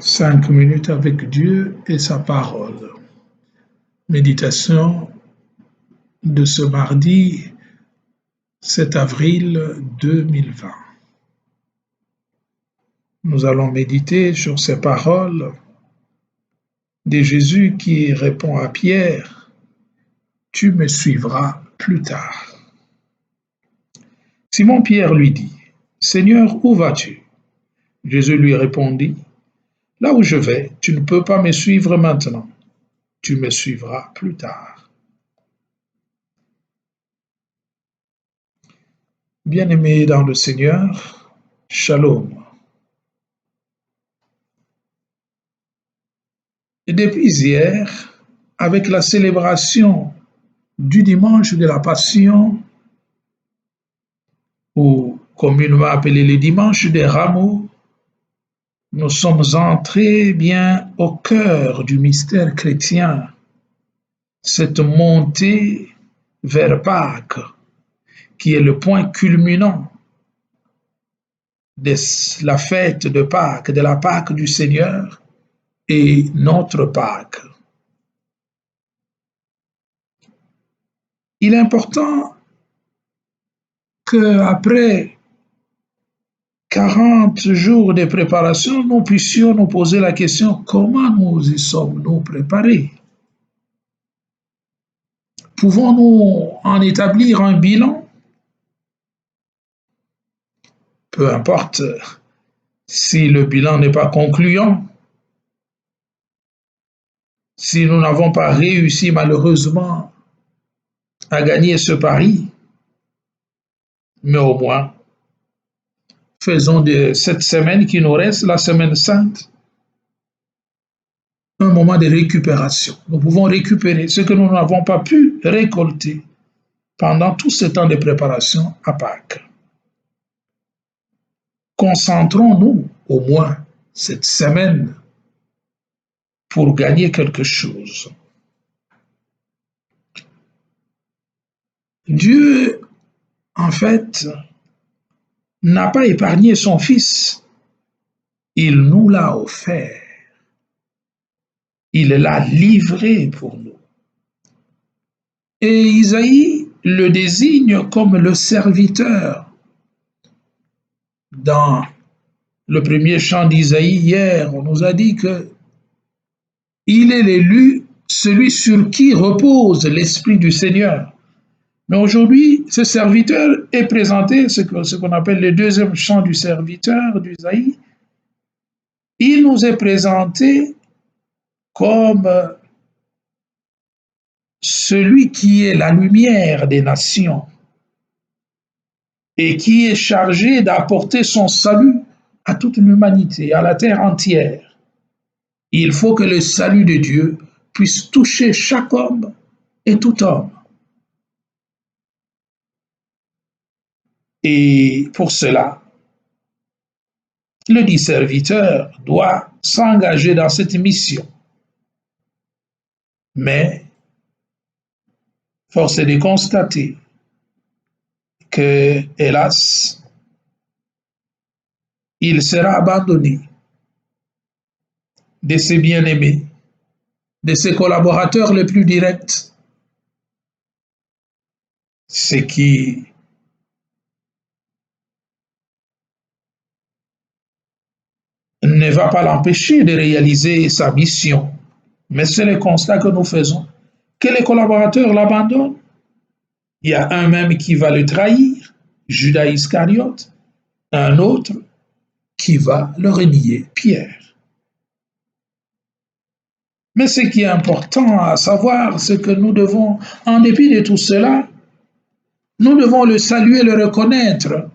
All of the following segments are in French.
5 minutes avec Dieu et sa parole. Méditation de ce mardi 7 avril 2020. Nous allons méditer sur ces paroles de Jésus qui répond à Pierre, « Tu me suivras plus tard ». Simon-Pierre lui dit, « Seigneur, où vas-tu » Jésus lui répondit, « Là où je vais, tu ne peux pas me suivre maintenant, tu me suivras plus tard. » Bien-aimés dans le Seigneur, Shalom. Et depuis hier, avec la célébration du dimanche de la Passion, ou communément appelé le dimanche des Rameaux, nous sommes entrés bien au cœur du mystère chrétien, cette montée vers Pâques, qui est le point culminant de la fête de Pâques, de la Pâque du Seigneur et notre Pâques. Il est important qu'après 40 jours de préparation, nous puissions nous poser la question comment nous y sommes-nous préparés? Pouvons-nous en établir un bilan? Peu importe si le bilan n'est pas concluant, si nous n'avons pas réussi malheureusement à gagner ce pari, mais au moins faisons de cette semaine qui nous reste, la semaine sainte, un moment de récupération. Nous pouvons récupérer ce que nous n'avons pas pu récolter pendant tout ce temps de préparation à Pâques. Concentrons-nous au moins cette semaine pour gagner quelque chose. Dieu, en fait, n'a pas épargné son Fils, il nous l'a offert. Il l'a livré pour nous. Et Isaïe le désigne comme le serviteur. Dans le premier chant d'Isaïe hier, on nous a dit que il est l'élu, celui sur qui repose l'Esprit du Seigneur. Mais aujourd'hui, ce serviteur est présenté, ce qu'on appelle le deuxième chant du serviteur d'Isaïe. Il nous est présenté comme celui qui est la lumière des nations et qui est chargé d'apporter son salut à toute l'humanité, à la terre entière. Il faut que le salut de Dieu puisse toucher chaque homme et tout homme. Et pour cela, le dit serviteur doit s'engager dans cette mission. Mais force est de constater que, hélas, il sera abandonné de ses bien-aimés, de ses collaborateurs les plus directs, ce qui ne va pas l'empêcher de réaliser sa mission. Mais c'est le constat que nous faisons, que les collaborateurs l'abandonnent. Il y a un même qui va le trahir, Judas Iscariote, un autre qui va le renier, Pierre. Mais ce qui est important à savoir, c'est que nous devons, en dépit de tout cela, nous devons le saluer, le reconnaître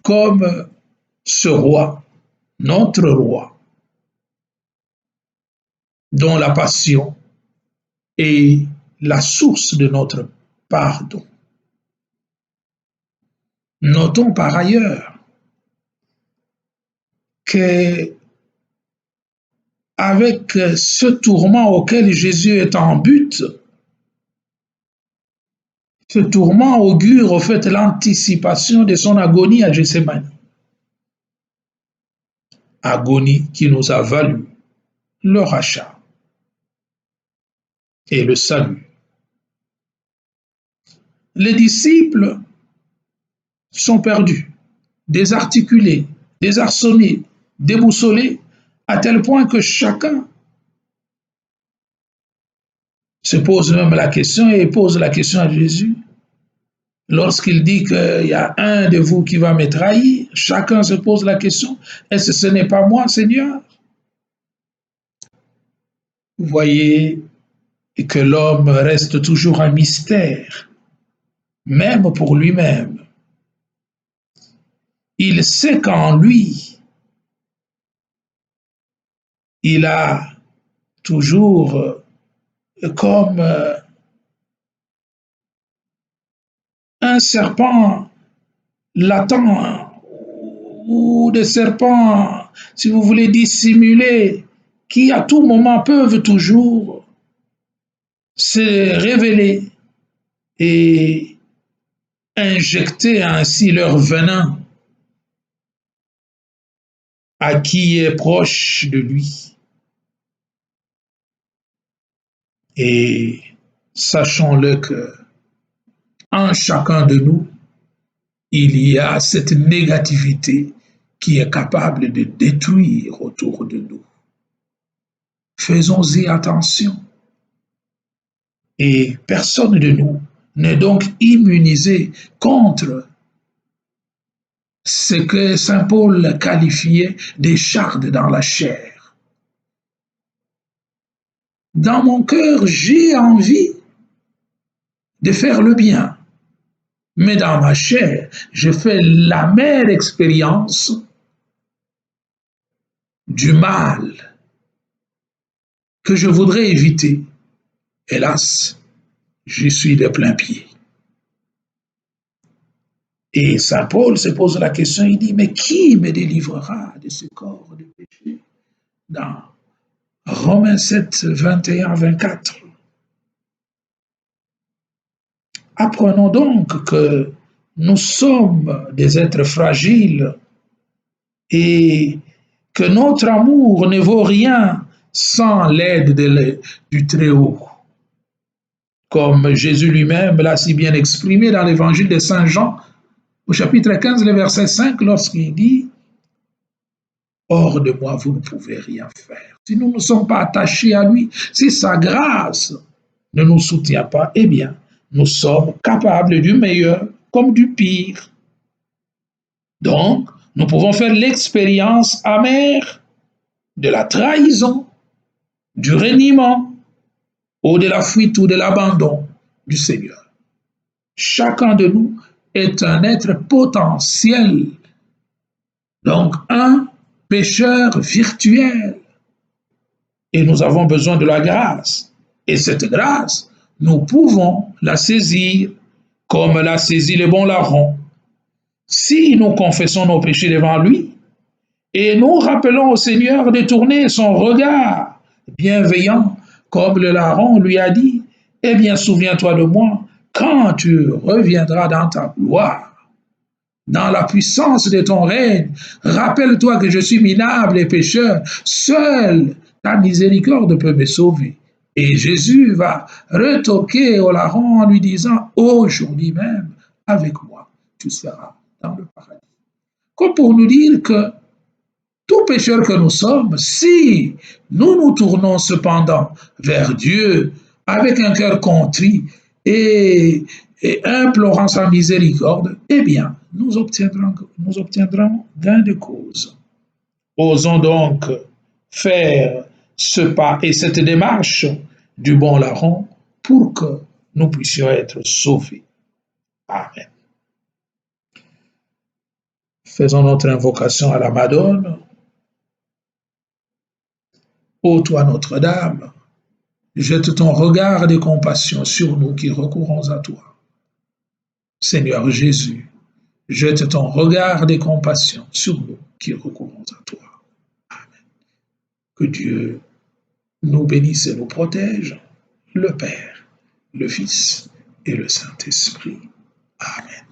comme ce roi, notre roi, dont la passion est la source de notre pardon. Notons par ailleurs que avec ce tourment auquel Jésus est en but, ce tourment augure au fait l'anticipation de son agonie à Gethsémani. agonie qui nous a valu le rachat et le salut. Les disciples sont perdus, désarticulés, désarçonnés, déboussolés, à tel point que chacun se pose même la question et pose la question à Jésus. Lorsqu'il dit qu'il y a un de vous qui va me trahir, chacun se pose la question, est-ce que ce n'est pas moi, Seigneur? Vous voyez que l'homme reste toujours un mystère, même pour lui-même. Il sait qu'en lui, il a toujours comme un serpent latent ou des serpents, si vous voulez, dissimulés, qui à tout moment peuvent toujours se révéler et injecter ainsi leur venin à qui est proche de lui. Et sachons-le que en chacun de nous, il y a cette négativité qui est capable de détruire autour de nous. Faisons-y attention. Et personne de nous n'est donc immunisé contre ce que saint Paul qualifiait des chardes dans la chair. Dans mon cœur, j'ai envie de faire le bien, mais dans ma chair, je fais l'amère expérience du mal que je voudrais éviter. Hélas, j'y suis de plein pied. Et saint Paul se pose la question, il dit, mais qui me délivrera de ce corps de péché? Dans Romains 7, 21-24. Apprenons donc que nous sommes des êtres fragiles et que notre amour ne vaut rien sans l'aide du Très-Haut. Comme Jésus lui-même l'a si bien exprimé dans l'évangile de Saint Jean, au chapitre 15, le verset 5, lorsqu'il dit « Hors de moi, vous ne pouvez rien faire. Si nous ne sommes pas attachés à lui, si sa grâce ne nous soutient pas, eh bien, nous sommes capables du meilleur comme du pire. Donc, nous pouvons faire l'expérience amère de la trahison, du reniement, ou de la fuite ou de l'abandon du Seigneur. Chacun de nous est un être potentiel, donc un pécheur virtuel. Et nous avons besoin de la grâce. Et cette grâce, nous pouvons la saisir comme l'a saisi le bon larron. Si nous confessons nos péchés devant lui et nous rappelons au Seigneur de tourner son regard bienveillant, comme le larron lui a dit, eh bien souviens-toi de moi quand tu reviendras dans ta gloire. Dans la puissance de ton règne, rappelle-toi que je suis minable et pécheur, seule ta miséricorde peut me sauver. Et Jésus va retoquer au larron en lui disant, aujourd'hui même, avec moi, tu seras dans le paradis. Comme pour nous dire que tout pécheur que nous sommes, si nous nous tournons cependant vers Dieu avec un cœur contrit et implorant sa miséricorde, eh bien, nous obtiendrons gain de cause. Osons donc faire ce pas et cette démarche du bon larron pour que nous puissions être sauvés. Amen. Faisons notre invocation à la Madone. Ô toi Notre-Dame, jette ton regard de compassion sur nous qui recourons à toi. Seigneur Jésus, jette ton regard de compassion sur nous qui recourons à toi. Amen. Que Dieu nous bénisse et nous protège, le Père, le Fils et le Saint-Esprit. Amen.